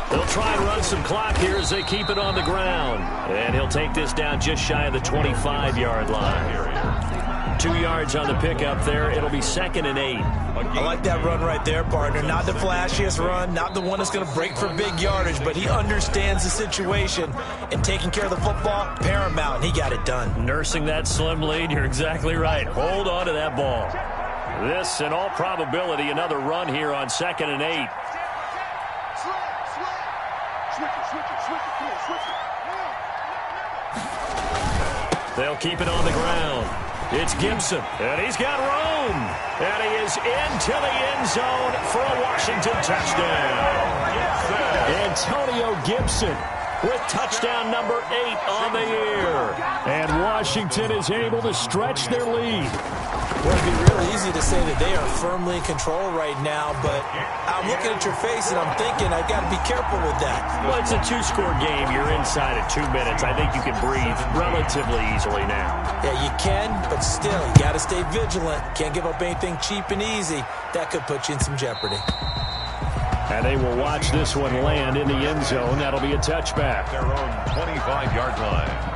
They'll try and run some clock here as they keep it on the ground. And he'll take this down just shy of the 25-yard line. 2 yards on the pickup there. It'll be 2nd and 8. I like that run right there, partner. Not the flashiest run, not the one that's going to break for big yardage, but he understands the situation, and taking care of the football, paramount, and he got it done. Nursing that slim lead, you're exactly right. Hold on to that ball. This, in all probability, another run here on 2nd and 8. They'll keep it on the ground. It's Gibson, and he's got room. And he is into the end zone for a Washington touchdown. Antonio Gibson with touchdown number 8 on the year. And Washington is able to stretch their lead. Well, it'd be real easy to say that they are firmly in control right now, but I'm looking at your face and I'm thinking I've got to be careful with that. Well, it's a 2-score game. You're inside at 2 minutes. I think you can breathe relatively easily now. Yeah, you can, but still, you got to stay vigilant. Can't give up anything cheap and easy. That could put you in some jeopardy. And they will watch this one land in the end zone. That'll be a touchback. Their own 25-yard line.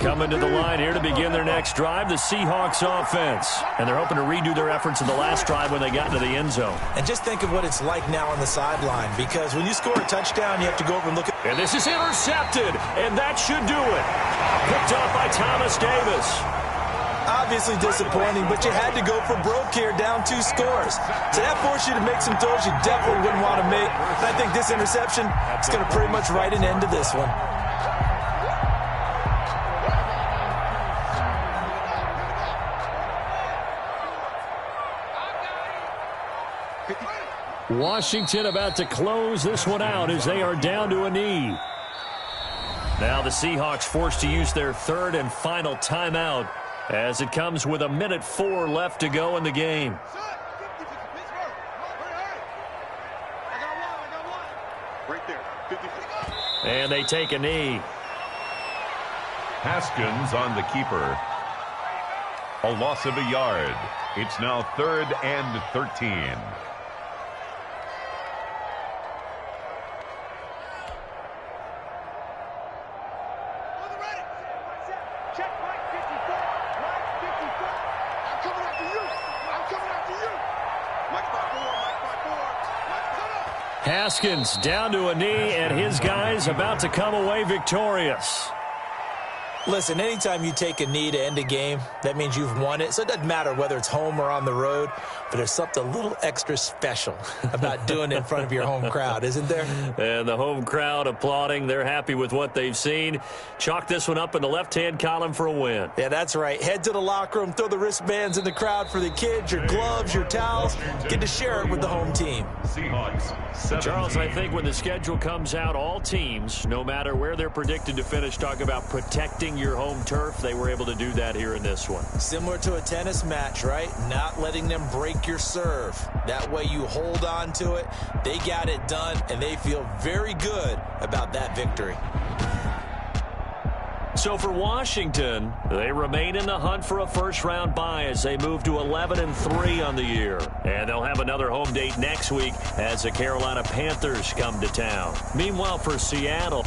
Coming to the line here to begin their next drive, the Seahawks offense. And they're hoping to redo their efforts in the last drive when they got into the end zone. And just think of what it's like now on the sideline, because when you score a touchdown, you have to go over and look at... And this is intercepted, and that should do it. Picked off by Thomas Davis. Obviously disappointing, but you had to go for broke here, down 2 scores. So that forced you to make some throws you definitely wouldn't want to make. And I think this interception is going to pretty much write an end to this one. Washington about to close this one out as they are down to a knee. Now the Seahawks forced to use their 3rd and final timeout as it comes with 1:04 left to go in the game. And they take a knee. Haskins on the keeper. A loss of a yard. It's now 3rd and 13. Haskins down to a knee, and his guys about to come away victorious. Listen, anytime you take a knee to end a game, that means you've won it. So it doesn't matter whether it's home or on the road, but there's something a little extra special about doing it in front of your home crowd, isn't there? And the home crowd applauding. They're happy with what they've seen. Chalk this one up in the left-hand column for a win. Yeah, that's right. Head to the locker room, throw the wristbands in the crowd for the kids, your gloves, your towels. Get to share it with the home team. Seahawks. Charles, I think when the schedule comes out, all teams, no matter where they're predicted to finish, talk about protecting your home turf. They were able to do that here in this one. Similar to a tennis match, right? Not letting them break your serve. That way you hold on to it. They got it done, and they feel very good about that victory. So for Washington, they remain in the hunt for a first-round bye as they move to 11-3 on the year. And they'll have another home date next week as the Carolina Panthers come to town. Meanwhile, for Seattle,